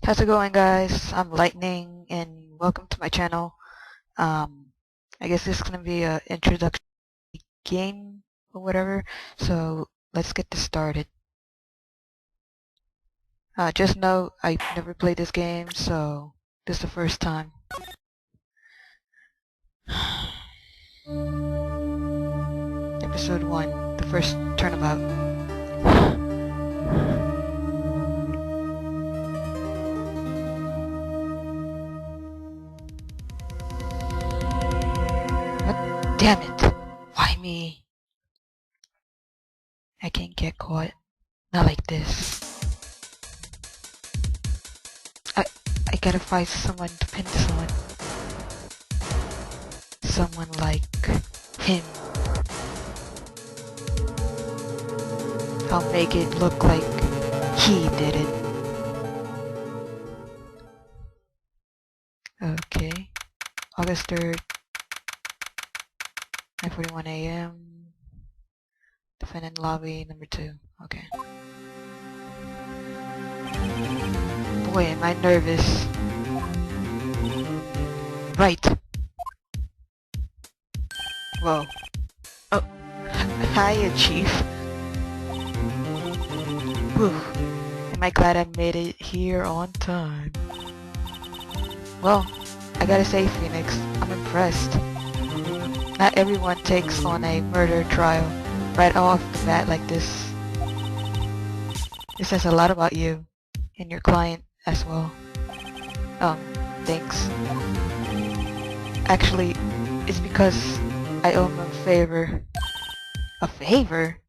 How's it going, guys? I'm Lightning and welcome to my channel. I guess this is gonna be a introduction game or whatever, so let's get this started. Just know I've never played this game, so this is the first time. Episode 1, the first turnabout. What? Damn it! Why me? I can't get caught. Not like this. I gotta find someone to pin this on. Someone like him. I'll make it look like he did it. Okay. August 3rd, 9:41 a.m. Defendant lobby number 2. Okay. Boy, am I nervous. Right. Whoa. Oh. Hiya, Chief. Whew. Am I glad I made it here on time. Well, I gotta say, Phoenix, I'm impressed. Not everyone takes on a murder trial right off the bat like this. It says a lot about you and your client as well. Thanks. Actually, it's because I owe him a favor. A favor?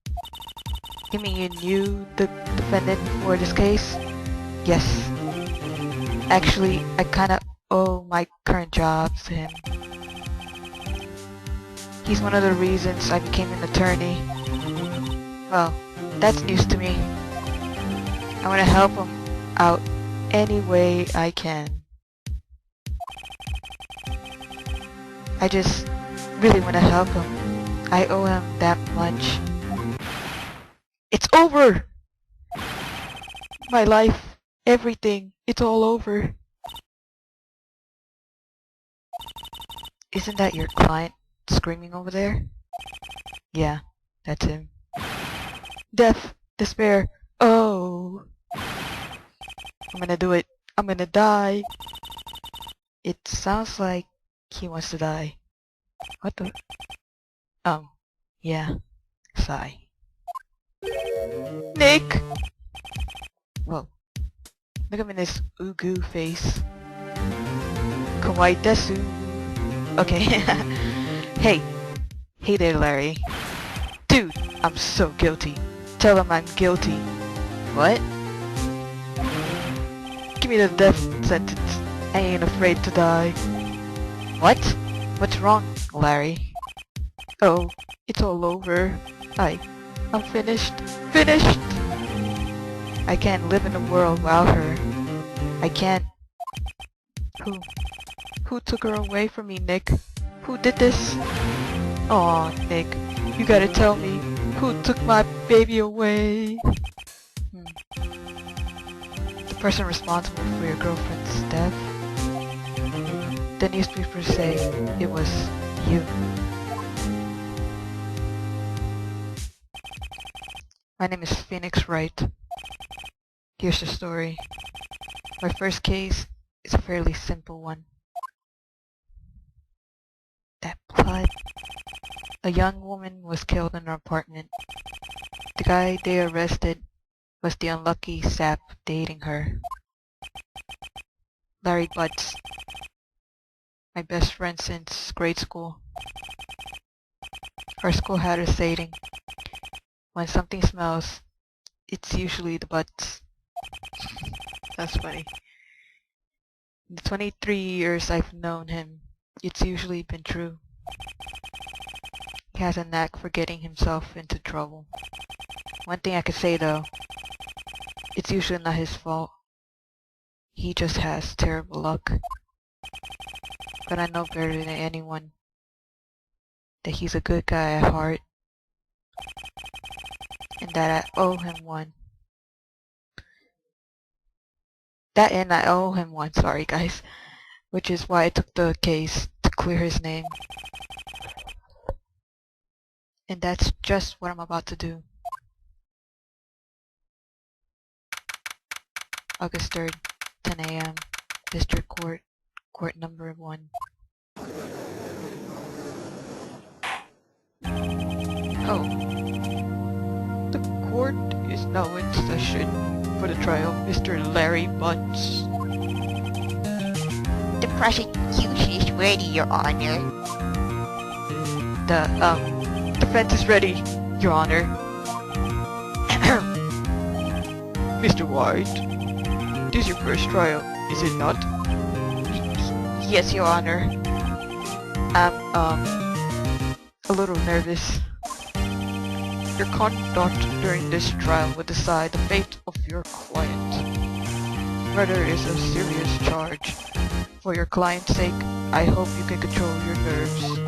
You mean you knew the defendant for this case? Yes. Actually, I kinda owe my current job to him. He's one of the reasons I became an attorney. Well, that's news to me. I want to help him out any way I can. I just really want to help him. I owe him that much. It's over! My life, everything, it's all over. Isn't that your client screaming over there? Yeah, that's him. Death, despair, oh! I'm gonna do it. I'm gonna die. It sounds like he wants to die. What the? Yeah. Sigh. Nick! Whoa. Look at him in this ugu face. Kawaii desu. Okay. Hey. Hey there, Larry. Dude, I'm so guilty. Tell him I'm guilty. What? Give me the death sentence. I ain't afraid to die. What? What's wrong, Larry? Oh, it's all over. I'm finished. Finished! I can't live in a world without her. I can't. Who took her away from me, Nick? Who did this? Aw, Nick, you gotta tell me. Who took my baby away? The person responsible for your girlfriend's death? The newspapers say it was you. My name is Phoenix Wright. Here's the story. My first case is a fairly simple one. That blood. A young woman was killed in her apartment. The guy they arrested was the unlucky sap dating her. Larry Butts. My best friend since grade school. Our school had a saying. When something smells, it's usually the butts. That's funny. In the 23 years I've known him, it's usually been true. He has a knack for getting himself into trouble. One thing I could say though, it's usually not his fault. He just has terrible luck. But I know better than anyone that he's a good guy at heart. And that I owe him one. That and I owe him one, sorry guys. Which is why I took the case to clear his name. And that's just what I'm about to do. August 3rd, 10 a.m. District Court, Court number 1. Oh. The court is now in session for the trial of Mr. Larry Butts. The prosecution is ready, Your Honor. The defense is ready, Your Honor. Mr. White, this is your first trial, is it not? Yes, Your Honor. I'm, a little nervous. Your conduct during this trial will decide the fate of your client. Murder is a serious charge. For your client's sake, I hope you can control your nerves.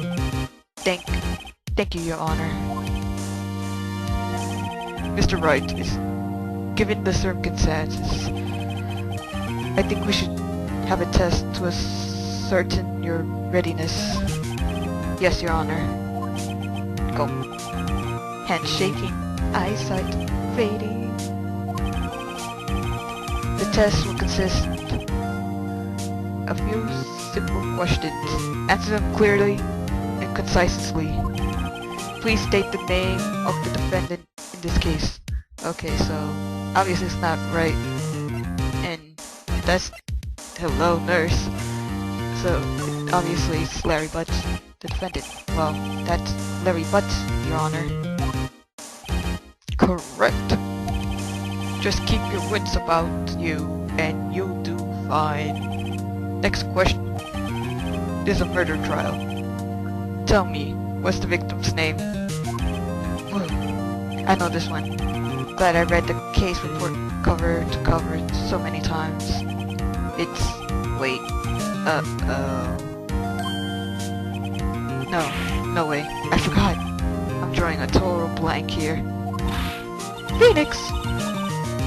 Thank you, Your Honor. Mr. Wright is given the circumstances. I think we should have a test to ascertain your readiness. Yes, Your Honor. Go. Handshaking, eyesight fading. The test will consist of a few simple questions. Answer them clearly and concisely. Please state the name of the defendant in this case. Okay, so obviously it's not right. And that's hello nurse. So obviously it's Larry Butts, the defendant. Well, that's Larry Butts, Your Honor. Correct. Just keep your wits about you and you'll do fine. Next question. This is a murder trial. Tell me, what's the victim's name? I know this one. Glad I read the case report cover to cover so many times. It's... wait. No way. I forgot. I'm drawing a total blank here. Phoenix!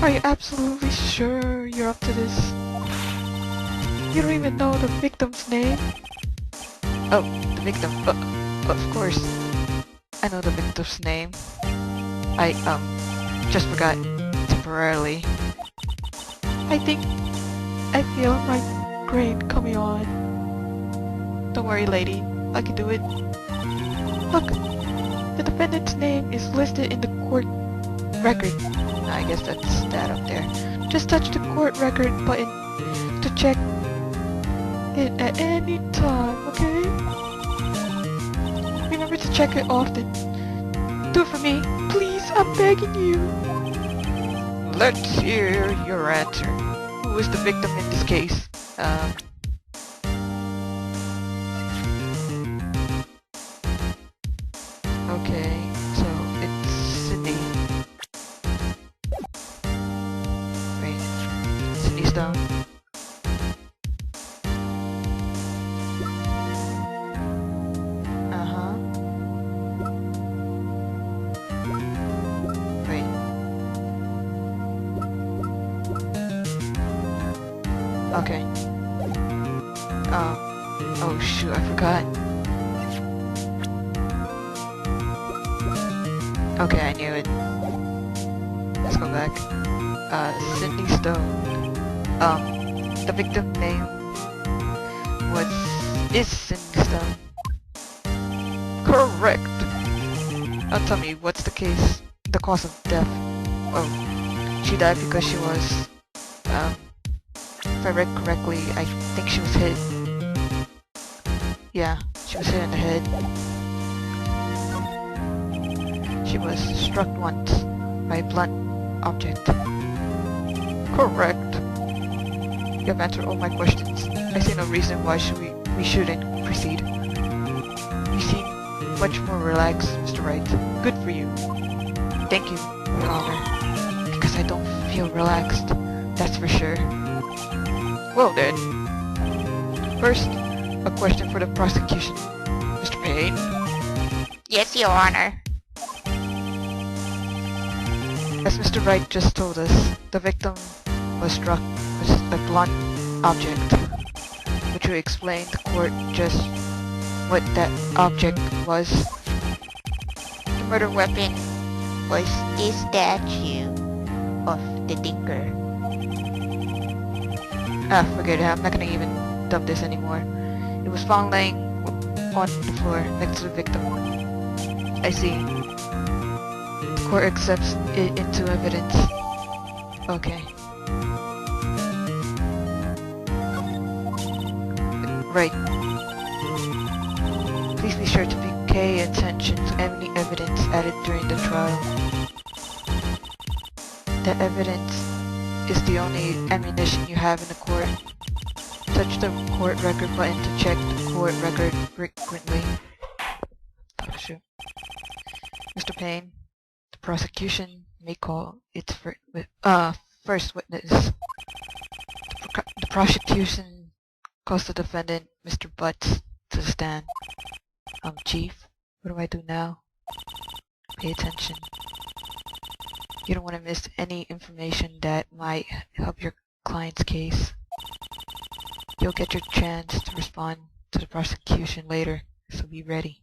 Are you absolutely sure you're up to this? You don't even know the victim's name? Oh, the victim. Of course. I know the victim's name. I just forgot temporarily. I feel my grade coming on. Don't worry, lady. I can do it. Look, the defendant's name is listed in the court record. I guess that's that up there. Just touch the court record button to check it at any time, okay? Remember to check it often. Do it for me, please, I'm begging you. Let's hear your answer. Who is the victim in this case? Okay, so it's Cindy. Wait, Cindy Stone. Wait. Okay. Oh shoot, I forgot. Okay, I knew it. Let's go back. Cindy Stone. The victim name is Cindy Stone. Correct! Now tell me, what's the case? The cause of death? Oh, she died because she was, if I read correctly, I think she was hit. Yeah, she was hit in the head. She was struck once by a blunt object. Correct. You have answered all my questions. I see no reason why we shouldn't proceed. You seem much more relaxed, Mr. Wright. Good for you. Thank you, Your Honor. Because I don't feel relaxed, that's for sure. Well then. First, a question for the prosecution. Mr. Payne? Yes, Your Honor. As Mr. Wright just told us, the victim was struck with a blunt object. Would you explain the court just what that object was? The murder weapon was a statue of the Tinker. Ah, forget it. I'm not gonna even dump this anymore. It was found laying on the floor next to the victim. I see. The court accepts it into evidence. Okay. Right. Please be sure to pay attention to any evidence added during the trial. The evidence is the only ammunition you have in the court. Touch the court record button to check the court record frequently. Oh, shoot. Mr. Payne, the prosecution may call its first witness. The prosecution calls the defendant, Mr. Butts, to the stand. Chief, what do I do now? Pay attention. You don't want to miss any information that might help your client's case. You'll get your chance to respond to the prosecution later, so be ready.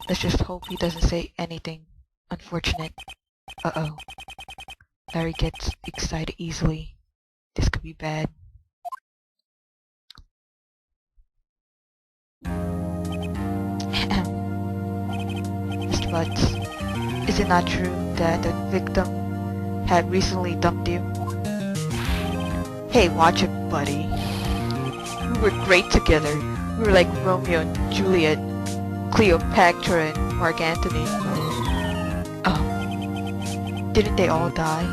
Let's just hope he doesn't say anything unfortunate. Uh-oh. Larry gets excited easily. This could be bad. Mr. Butts, is it not true that the victim had recently dumped you? Hey, watch it, buddy. We were great together. We were like Romeo and Juliet, Cleopatra and Mark Antony. Oh, didn't they all die?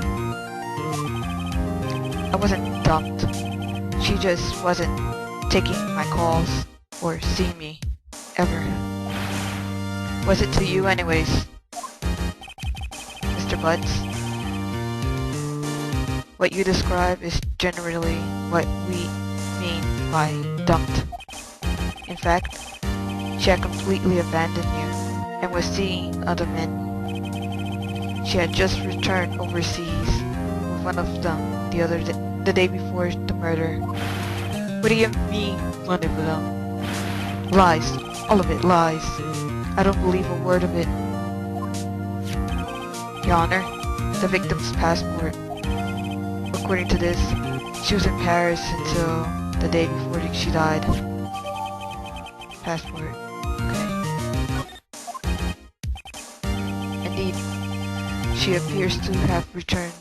I wasn't dumped. She just wasn't taking my calls or seeing me, ever. Was it to you anyways, Mr. Butts? What you describe is generally what we mean by dumped. In fact, she had completely abandoned you and was seeing other men. She had just returned overseas with one of them the day before the murder. What do you mean, one of them? Lies. All of it lies. I don't believe a word of it. Your Honor, the victim's passport. According to this, she was in Paris until the day before she died. Passport. Okay. Indeed, she appears to have returned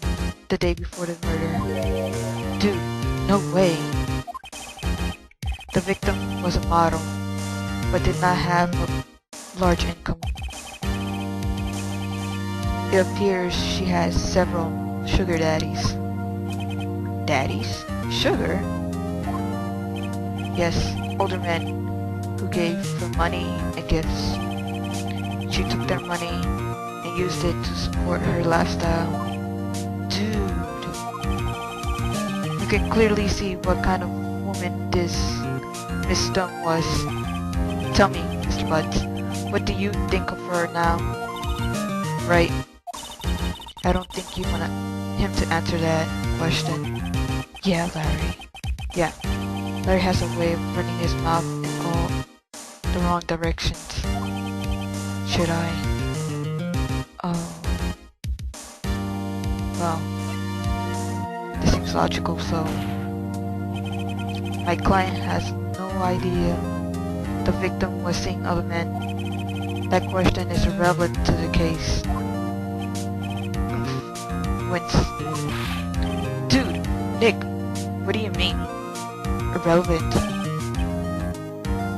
the day before the murder. Dude, no way. The victim was a model, but did not have a large income. It appears she has several sugar daddies. Daddies? Sugar? Yes, older men who gave her money and gifts. She took their money and used it to support her lifestyle. Dude, you can clearly see what kind of woman this Miss Stone was. Tell me, Mr. Butts, what do you think of her now? Right. I don't think you want him to answer that question. Yeah, Larry. Yeah. Larry has a way of running his mouth in all the wrong directions. Should I? Oh. Well, this seems logical, so my client has no idea the victim was seeing other men. That question is irrelevant to the case. Wince. Dude, Nick, what do you mean? Irrelevant?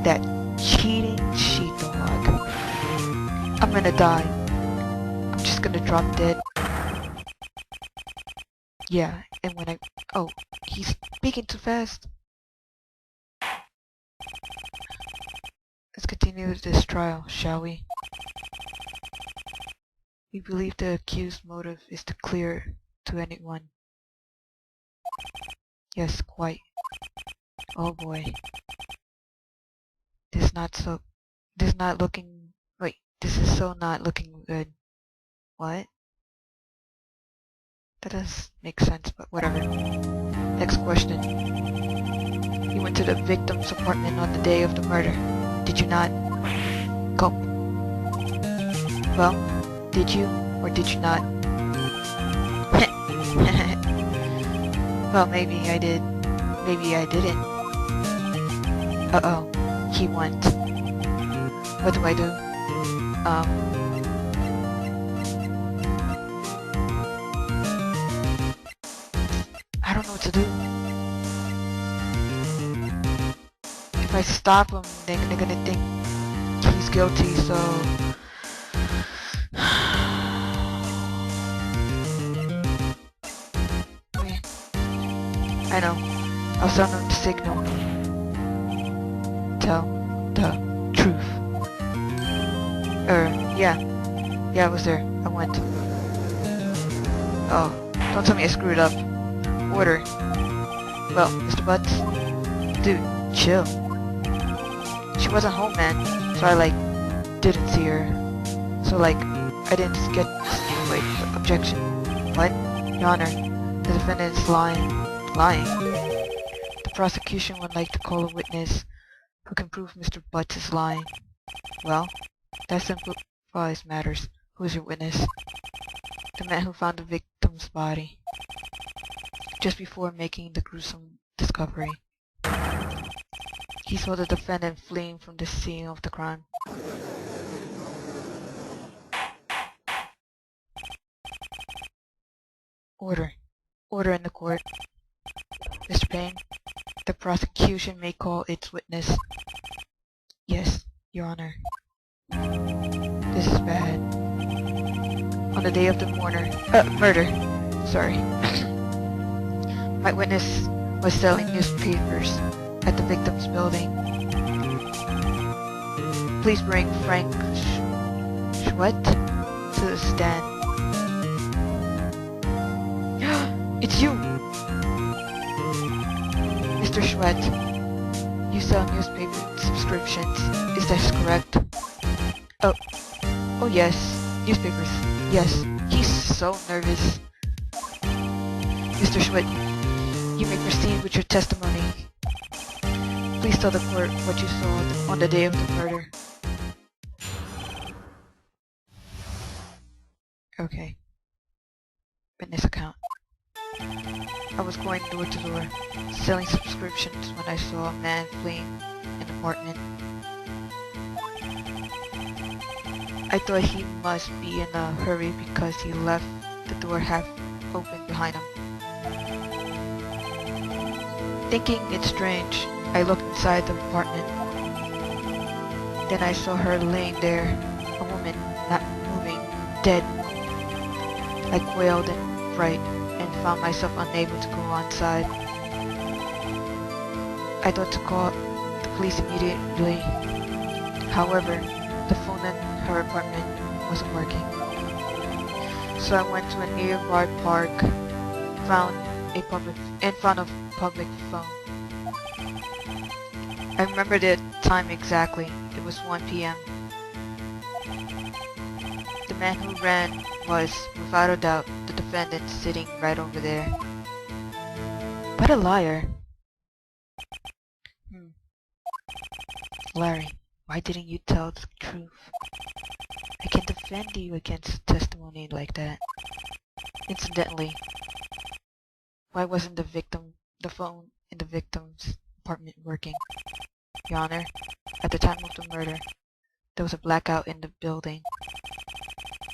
That cheating sheepdog. I'm gonna die. I'm just gonna drop dead. Yeah, and when I... Oh, he's speaking too fast. Let's continue this trial, shall we? We believe the accused's motive is to clear to anyone. Yes, quite. Oh boy. This is not looking... Wait, this is so not looking good. What? That does make sense, but whatever. Next question. You went to the victim's apartment on the day of the murder. Did you not? Go. Well, did you or did you not? Well, maybe I did. Maybe I didn't. Uh-oh. He went. What do I do? I don't know what to do. If I stop him, they're gonna think he's guilty, so... I know. I'll sound him the signal. Tell the truth. Yeah. Yeah, I was there. I went. Oh, don't tell me I screwed up. Order. Well, Mr. Butts? Dude, chill. She wasn't home, man. So I, didn't see her. So, I didn't get... Wait, objection. What? Your Honor, the defendant is lying. Lying? The prosecution would like to call a witness who can prove Mr. Butts is lying. Well, that simplifies matters. Who is your witness? The man who found the victim's body just before making the gruesome discovery. He saw the defendant fleeing from the scene of the crime. Order. Order in the court. Mr. Payne, the prosecution may call its witness. Yes, Your Honor. This is bad. On the day of the murder, sorry. My witness was selling newspapers at the victim's building. Please bring Frank Schwett to the stand. It's you! Mr. Schwett, you sell newspaper subscriptions, is that correct? Oh yes, newspapers, yes. He's so nervous. Mr. Schwett, you may proceed with your testimony. Please tell the court what you saw on the day of the murder. Okay. Witness account. I was going door to door, selling subscriptions when I saw a man fleeing an apartment. I thought he must be in a hurry because he left the door half open behind him. Thinking it strange, I looked inside the apartment. Then I saw her laying there, a woman not moving, dead. I quailed in fright and found myself unable to go inside. I thought to call the police immediately. However, the phone in her apartment wasn't working. So I went to a nearby park, found a public phone. I remember the time exactly. It was 1 p.m. The man who ran was, without a doubt, the defendant sitting right over there. What a liar. Larry, why didn't you tell the truth? I can defend you against testimony like that. Incidentally, why wasn't the phone in the victim's apartment working? Your Honor, at the time of the murder, there was a blackout in the building.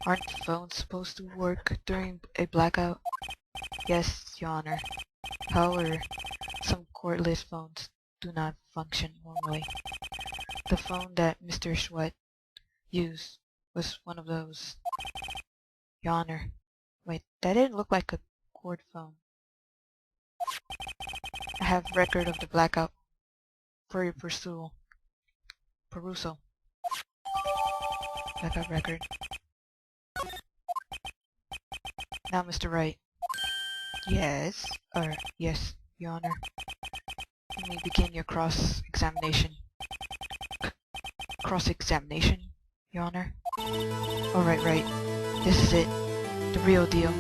Aren't phones supposed to work during a blackout? Yes, Your Honor. However, some cordless phones do not function normally. The phone that Mr. Schwett used was one of those. Your Honor, wait, that didn't look like a cord phone. I have record of the blackout for your perusal. Blackout record. Now, Mr. Wright. Yes, yes, Your Honor. You may begin your cross-examination. Cross-examination, Your Honor? Alright, right. This is it. The real deal.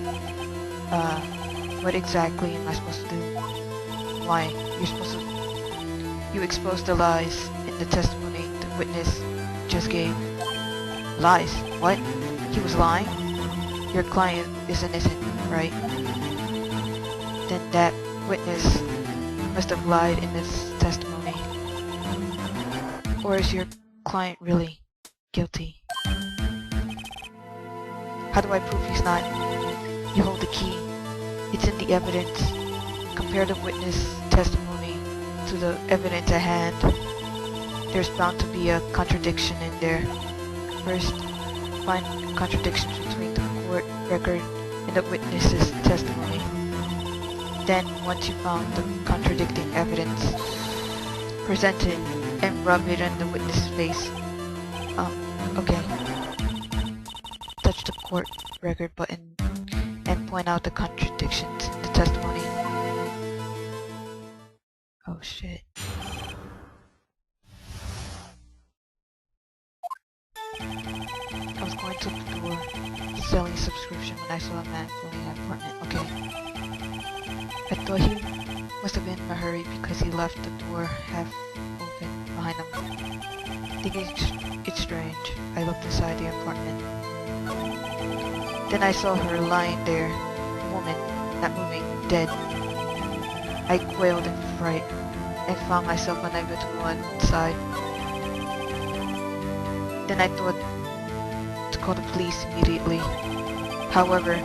What exactly am I supposed to do? Why? You exposed the lies in the testimony the witness just gave. Lies? What? He was lying? Your client is innocent, right? Then that witness must have lied in his testimony. Or is your client really guilty? How do I prove he's not? You hold the key. It's in the evidence. Compare the witness testimony to the evidence at hand. There's bound to be a contradiction in there. First, find contradictions between the court record and the witness's testimony. Then, once you found the contradicting evidence, present it and rub it in the witness's face. Okay. Touch the court record button and point out the contradictions in the testimony. Oh shit. I was going to the door selling a subscription when I saw a man filling an apartment. Okay. I thought he must have been in a hurry because he left the door half open behind him. Thinking it's strange, I looked inside the apartment. Then I saw her lying there, a woman, not moving, dead. I quailed in fright and found myself unable to go inside. Then I thought to call the police immediately. However,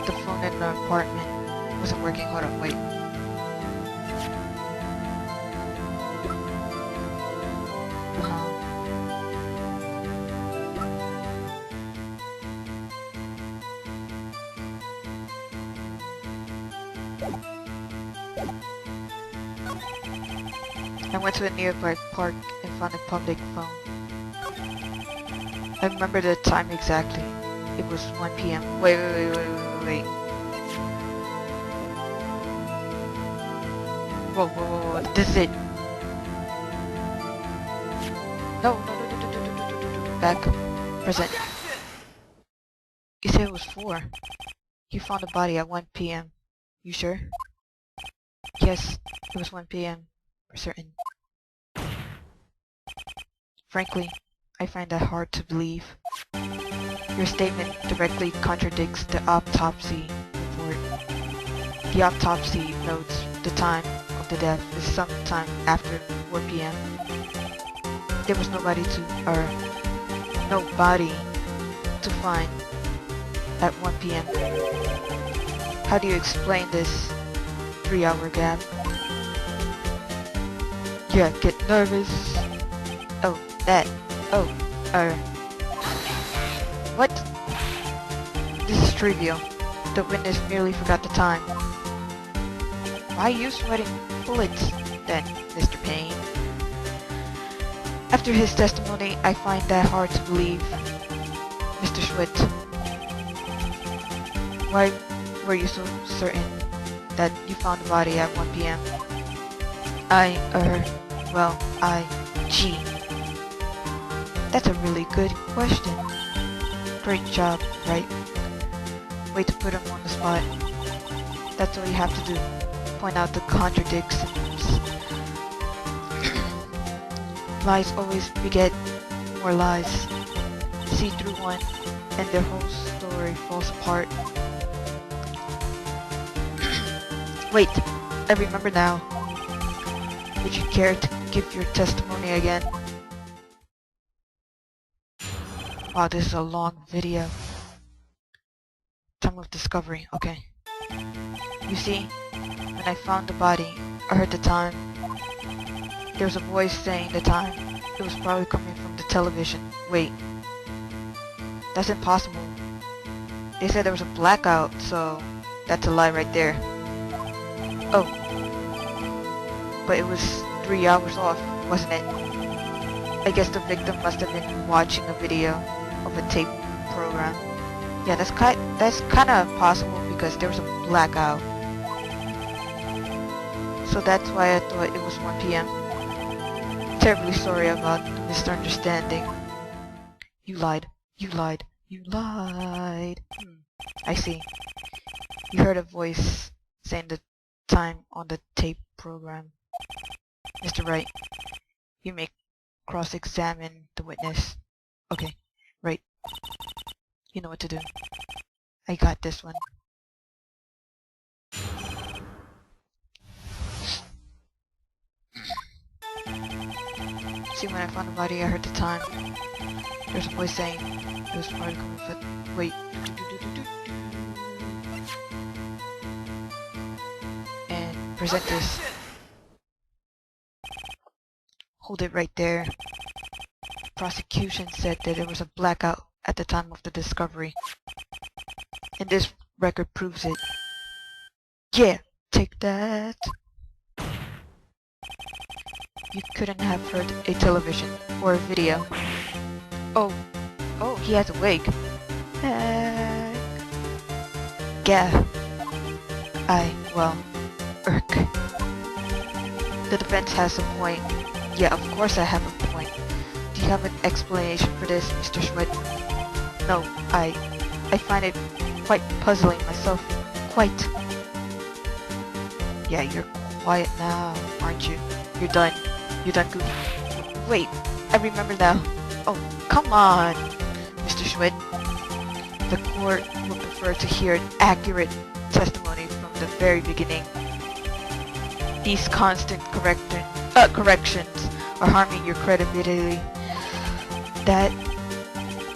the phone in the apartment wasn't working. Hold on, wait. I went to a nearby park and found a public phone. I remember the time exactly. It was 1 p.m. Wait. Whoa. This is it. No. Back. Present. You said it was 4. You found the body at 1 p.m. You sure? Yes, it was 1 p.m. For certain. Frankly, I find that hard to believe. Your statement directly contradicts the autopsy report. The autopsy notes the time of the death is sometime after 4 p.m. There was no body to find at 1 p.m. How do you explain this 3-hour gap? Yeah, get nervous. Oh, that. What? This is trivial. The witness merely forgot the time. Why are you sweating bullets then, Mr. Payne? After his testimony, I find that hard to believe. Mr. Schwitt, why were you so certain that you found the body at 1 p.m.? Gee. That's a really good question. Great job, Wright. Way to put him on the spot. That's all you have to do. Point out the contradictions. Lies always beget more lies. See through one, and their whole story falls apart. Wait, I remember now. Would you care to give your testimony again? Wow, this is a long video. Time of discovery, okay. You see, when I found the body, I heard the time. There was a voice saying the time. It was probably coming from the television. Wait. That's impossible. They said there was a blackout, so that's a lie right there. Oh. But it was 3 hours off, wasn't it? I guess the victim must have been watching a video of a tape program. Yeah, that's kind of possible because there was a blackout. So that's why I thought it was 1 p.m. Terribly sorry about the misunderstanding. You lied. I see. You heard a voice saying the time on the tape program. Mr. Wright, you may cross-examine the witness. Okay, right. You know what to do. I got this one. See, when I found the body, I heard the time. There's a voice saying it was probably coming from... Wait. And present this. Hold it right there. Prosecution said that there was a blackout at the time of the discovery. And this record proves it. Yeah, take that. You couldn't have heard a television or a video. Oh, he has a wig. Yeah. Irk. The defense has a point. Yeah, of course I have a point. Do you have an explanation for this, Mr. Schmidt? No, I find it quite puzzling myself. Quite. Yeah, you're quiet now, aren't you? You're done. You're done goofing. Wait, I remember now. Oh, come on, Mr. Schmidt. The court would prefer to hear an accurate testimony from the very beginning. These constant corrections are harming your credibility. That,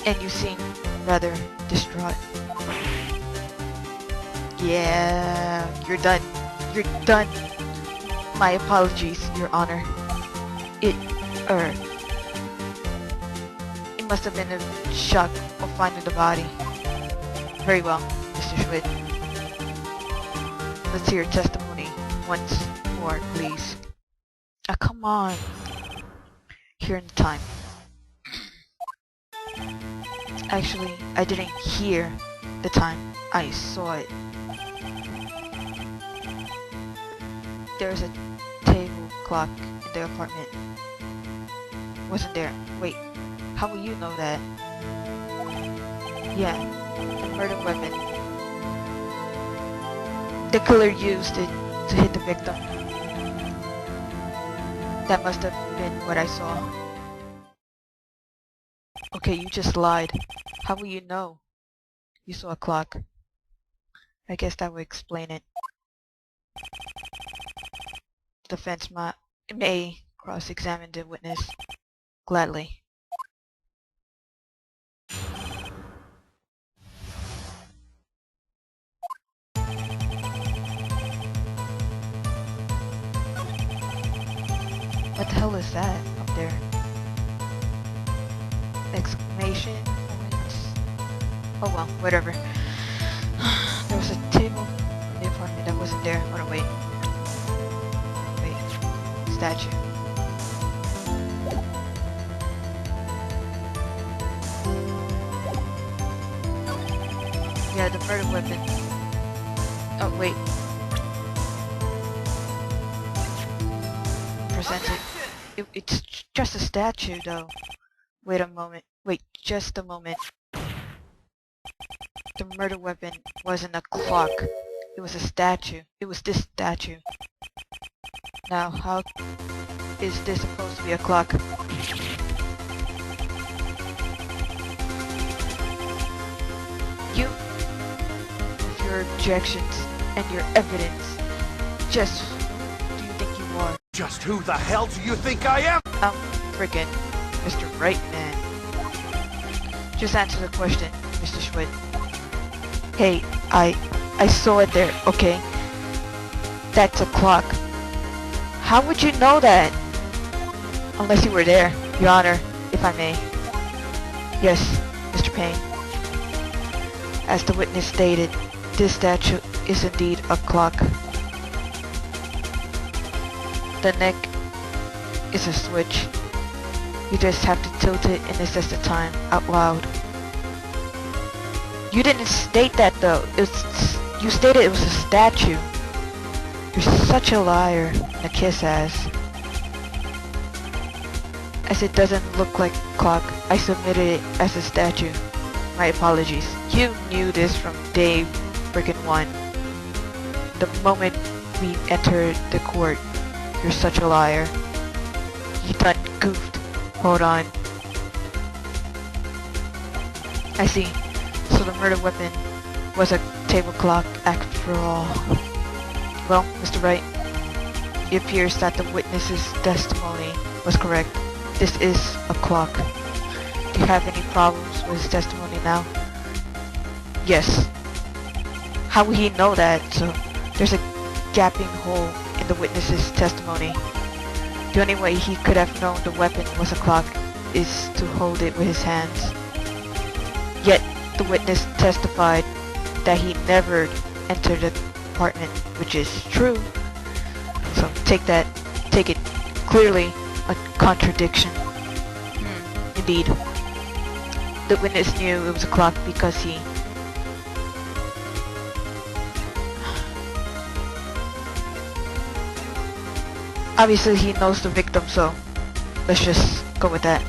and you seem rather distraught. Yeah, you're done. You're done. My apologies, Your Honor. It must have been a shock of finding the body. Very well, Mr. Schmidt. Let's hear testimony once more, please. Ah, come on. Here in the time. Actually, I didn't hear the time. I saw it. There's a table clock in the apartment. Wasn't there? Wait, how will you know that? Yeah, the murder weapon. The killer used it to hit the victim. That must have been what I saw. Okay, you just lied. How will you know? You saw a clock. I guess that would explain it. Defense may cross-examine the witness. Gladly. What the hell is that up there? Exclamation points. Oh well, whatever. There was a table in the apartment that wasn't there. Oh no, wait. Statue. Yeah, the murder weapon. Oh wait. Presented. It's just a statue though. Wait a moment. Wait, just a moment. The murder weapon wasn't a clock. It was a statue. It was this statue. Now, how is this supposed to be a clock? You, with your objections and your evidence, just who do you think you are? Just who the hell do you think I am? I'm frickin' Mr. Wright, man. Just answer the question, Mr. Schmidt. Hey, I saw it there, okay? That's a clock. How would you know that? Unless you were there, Your Honor, if I may. Yes, Mr. Payne. As the witness stated, this statue is indeed a clock. The neck is a switch. You just have to tilt it and assess the time out loud. You didn't state that though. You stated it was a statue. You're such a liar and a kiss ass. As it doesn't look like a clock, I submitted it as a statue. My apologies. You knew this from day frickin' one. The moment we entered the court. You're such a liar. You done goofed. Hold on. I see. So the murder weapon was a table clock after all. Well, Mr. Wright, it appears that the witness's testimony was correct. This is a clock. Do you have any problems with his testimony now? Yes. How would he know that? So there's a gaping hole in the witness's testimony. The only way he could have known the weapon was a clock is to hold it with his hands. Yet the witness testified that he never entered the apartment, which is true. So take it clearly a contradiction. Indeed. The witness knew it was a clock because he obviously he knows the victim, so let's just go with that.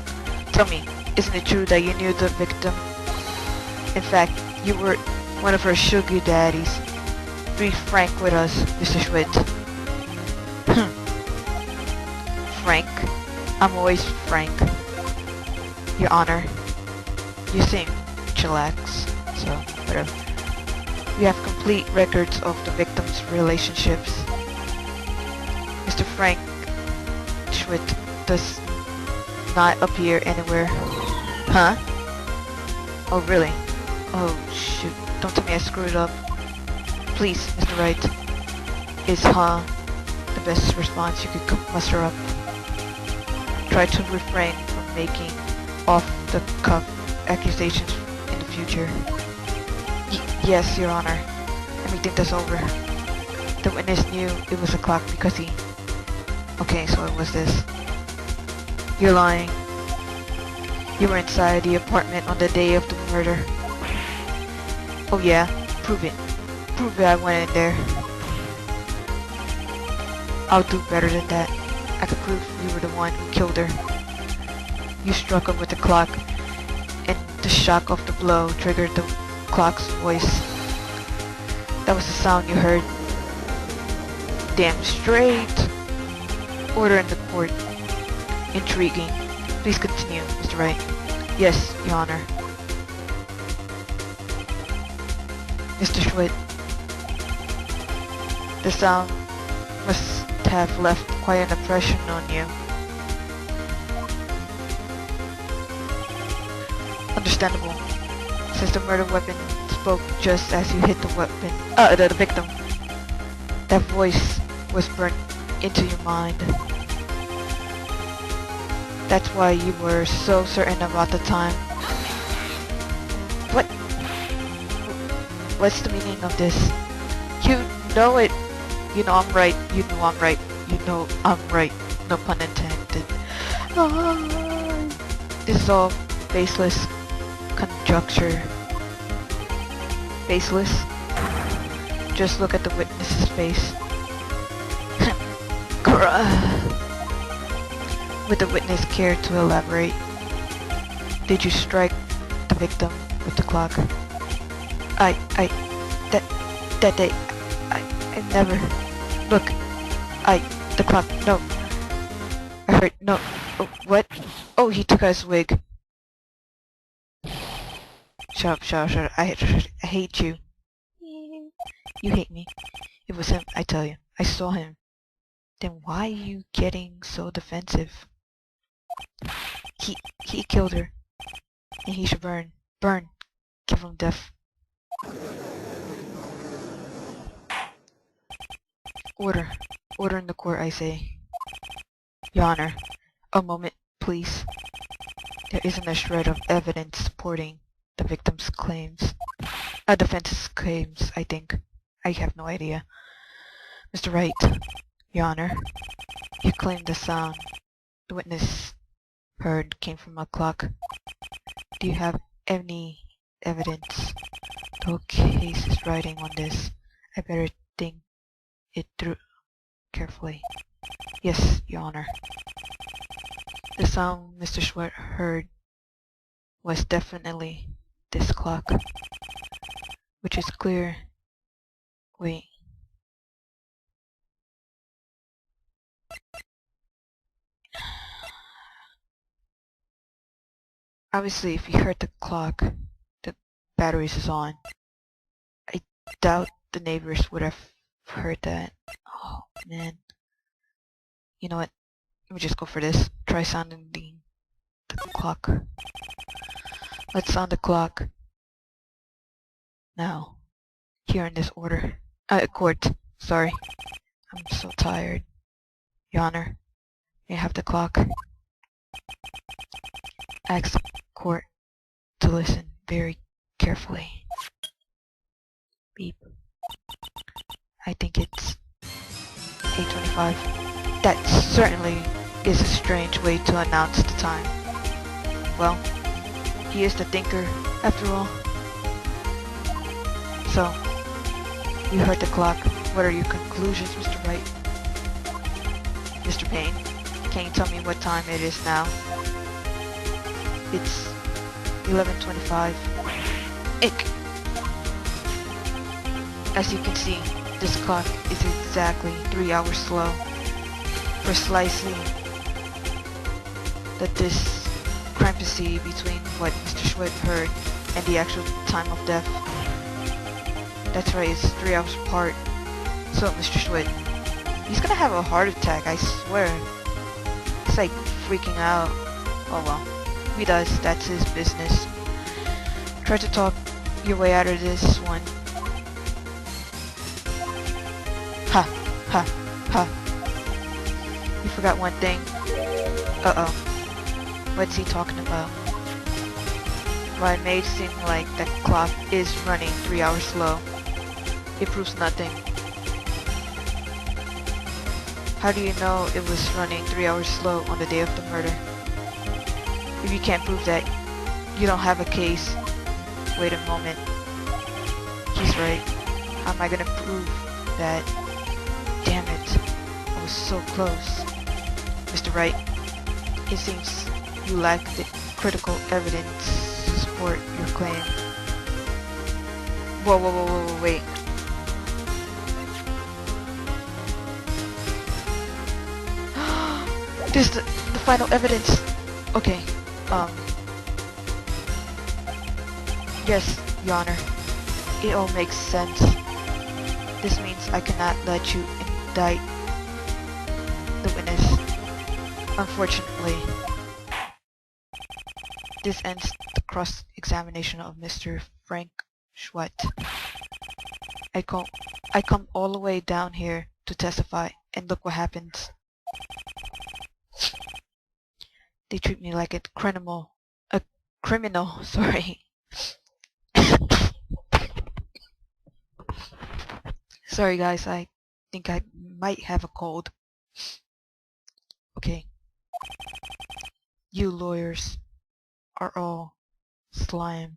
Tell me, isn't it true that you knew the victim? In fact, you were one of her sugar daddies. Be frank with us, Mr. Schwidt. Frank? I'm always frank. Your Honor. You seem chillax, so whatever. We have complete records of the victim's relationships. Mr. Frank Schwidt does not appear anywhere. Huh? Oh really? Oh shoot, don't tell me I screwed up. Please, Mr. Wright. Is huh the best response you could muster up? Try to refrain from making off-the-cuff accusations in the future. Yes, Your Honor. Let me think this over. The witness knew it was a clock because he... Okay, so it was this. You're lying. You were inside the apartment on the day of the murder. Oh yeah? Prove it. Prove it I went in there. I'll do better than that. I could prove you were the one who killed her. You struck her with the clock, and the shock of the blow triggered the clock's voice. That was the sound you heard. Damn straight. Order in the court. Intriguing. Please continue, Mr. Wright. Yes, Your Honor. Mr. Schwidt. The sound must have left quite an impression on you. Understandable, since the murder weapon spoke just as you hit the weapon, the victim. That voice was burnt into your mind. That's why you were so certain about the time. What? What's the meaning of this? You know it. You know I'm right. You know I'm right. You know I'm right. No pun intended. This is all baseless conjecture. Baseless? Just look at the witness's face. Would the witness care to elaborate? Did you strike the victim with the clock? That day, I never... Look, the clock, no. I heard, no. Oh, what? Oh, he took out his wig. Shut up. I hate you. You hate me. It was him, I tell you. I saw him. Then why are you getting so defensive? He killed her. And he should burn. Burn. Give him death. Order. Order in the court, I say. Your Honor. A moment, please. There isn't a shred of evidence supporting the victim's claims. A defense's claims, I think. I have no idea. Mr. Wright. Your Honor. You claim the sound the witness heard came from a clock. Do you have any evidence? The whole case is riding on this. I better think it through carefully. Yes, Your Honor. The sound Mr. Schwidt heard was definitely this clock, which is clear. Wait. Obviously, if you heard the clock, the batteries is on. I doubt the neighbors would have heard that. Oh, man. You know what? Let me just go for this. Try sounding the clock. Let's sound the clock. Now, here in this order. Court. Sorry. I'm so tired. Your Honor, may I have the clock? Ask the court to listen very carefully. Beep. I think it's 8:25. That certainly is a strange way to announce the time. Well, he is the thinker, after all. So, you heard the clock. What are your conclusions, Mr. Wright? Mr. Payne, can you tell me what time it is now? It's 11:25. Ick! As you can see, this clock is exactly 3 hours slow. Precisely that discrepancy between what Mr. Schwitt heard and the actual time of death. That's right, it's 3 hours apart. So, Mr. Schwitt, he's gonna have a heart attack, I swear. It's like freaking out. Oh well, he does, that's his business. Try to talk your way out of this one. Ha, ha, ha. You forgot one thing. Uh-oh. What's he talking about? Well, it may seem like the clock is running 3 hours slow. It proves nothing. How do you know it was running 3 hours slow on the day of the murder? If you can't prove that, you don't have a case. Wait a moment. He's right. How am I gonna prove that? Damn it. I was so close. Mr. Wright, it seems you lack the critical evidence to support your claim. Whoa, wait. This is the final evidence. Okay, yes, Your Honor. It all makes sense. This means I cannot let you indict the witness. Unfortunately, this ends the cross-examination of Mr. Frank Schwitt. I come all the way down here to testify, and look what happens. They treat me like a criminal, sorry. Sorry guys, I think I might have a cold. Okay. You lawyers are all slime.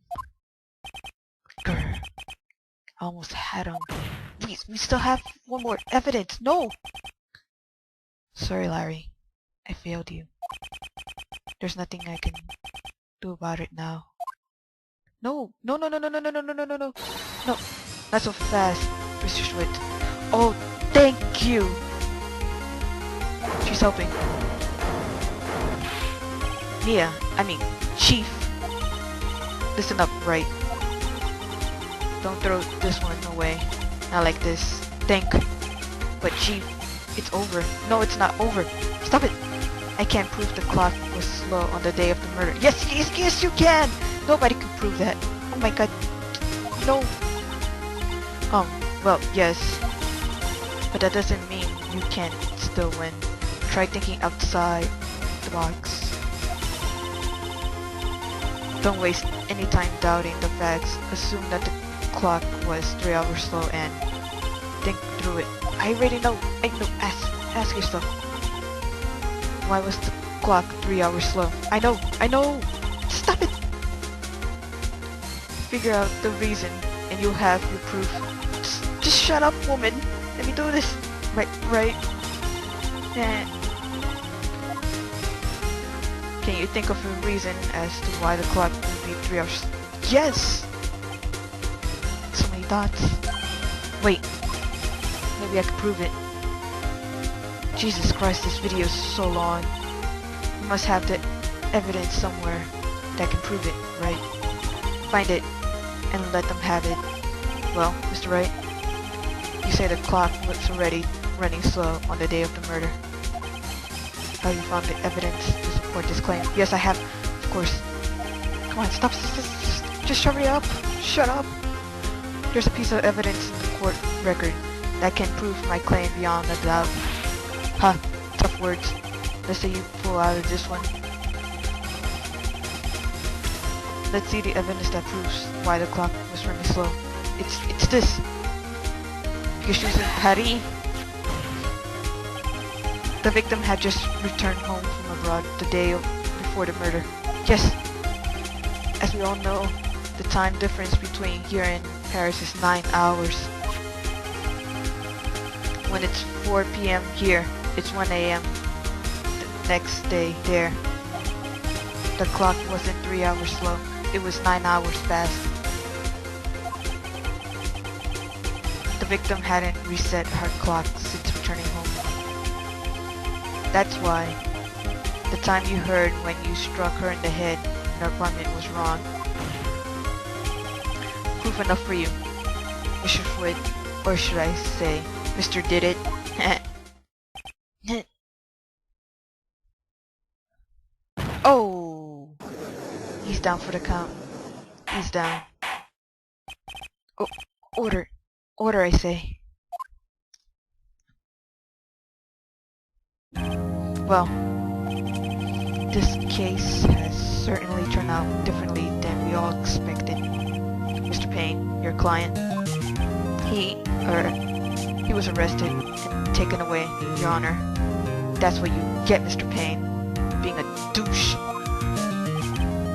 Grr. I almost had him. Please, we still have one more evidence. No! Sorry, Larry. I failed you. There's nothing I can do about it now. No, no, not so fast, Mr. Schwitt. Oh, thank you. She's helping. Chief. Listen up, Wright. Don't throw this one away. Not like this. Think. But Chief, it's over. No, it's not over. Stop it. I can't prove the clock was slow on the day of the murder. Yes, you can! Nobody can prove that. Oh my god. No. Well, yes. But that doesn't mean you can't still win. Try thinking outside the box. Don't waste any time doubting the facts. Assume that the clock was 3 hours slow and think through it. I already know. I know. Ask yourself. Why was the clock 3 hours slow? I know! Stop it! Figure out the reason and you'll have your proof. Just shut up, woman! Let me do this! Right? Can you think of a reason as to why the clock would be 3 hours? Yes! So many dots. Wait. Maybe I could prove it. Jesus Christ, this video is so long. We must have the evidence somewhere. that can prove it, right? Find it and let them have it. Well, Mr. Wright, you say the clock was already running slow on the day of the murder. Have you found the evidence to support this claim? Yes, I have, of course. Come on, stop, just hurry up. Shut up. There's a piece of evidence in the court record that can prove my claim beyond a doubt. Huh, tough words. Let's say you pull out of this one. Let's see the evidence that proves why the clock was running slow. It's this. Because she was in Paris. The victim had just returned home from abroad the day before the murder. Yes, as we all know, the time difference between here and Paris is 9 hours. When it's 4 p.m. here, it's 1 a.m. the next day there. The clock wasn't 3 hours slow, it was 9 hours fast. The victim hadn't reset her clock since returning home. That's why the time you heard when you struck her in the head in her apartment was wrong. Proof enough for you, Mr. Schwitt, or should I say, Mr. Did It. Oh, he's down for the count. He's down. Oh, order, I say. Well, this case has certainly turned out differently than we all expected. Mr. Payne, your client, he was arrested and taken away, Your Honor. That's what you get, Mr. Payne, being a douche.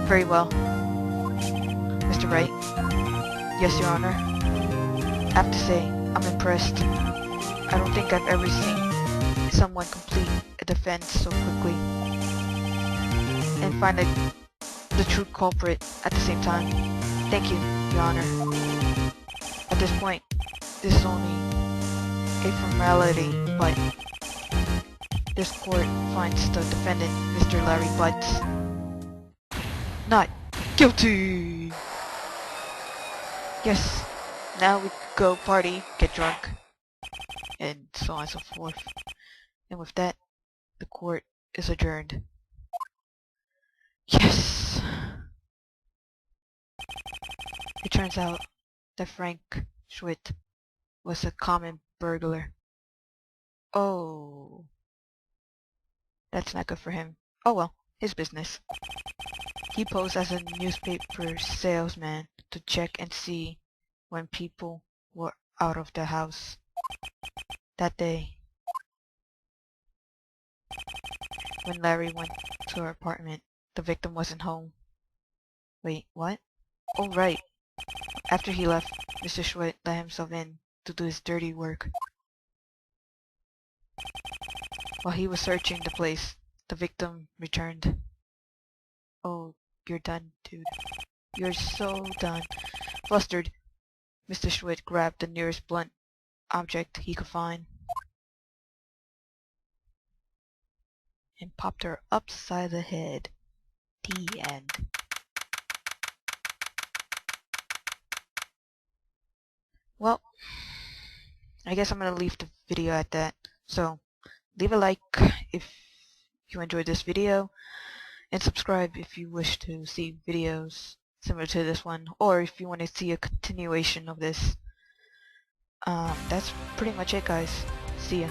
Very well. Mr. Wright. Yes, Your Honor. I have to say, I'm impressed. I don't think I've ever seen someone complete a defense so quickly and find the true culprit at the same time. Thank you, Your Honor. At this point, this is only a formality, but this court finds the defendant, Mr. Larry Butts, not guilty. Yes, now we go party, get drunk, and so on and so forth. And with that, the court is adjourned. Yes! It turns out that Frank Schwitt was a common burglar. Oh. That's not good for him. Oh well, his business. He posed as a newspaper salesman to check and see when people were out of the house. That day, when Larry went to her apartment, the victim wasn't home. Wait, what? Oh right. After he left, Mr. Schwitt let himself in to do his dirty work. While he was searching the place, the victim returned. Oh, you're done, dude. You're so done. Flustered, Mr. Schwitt grabbed the nearest blunt object he could find and popped her upside the head. The end. Well, I guess I'm gonna leave the video at that. So, leave a like if you enjoyed this video, and subscribe if you wish to see videos similar to this one, or if you want to see a continuation of this. That's pretty much it, guys. See ya.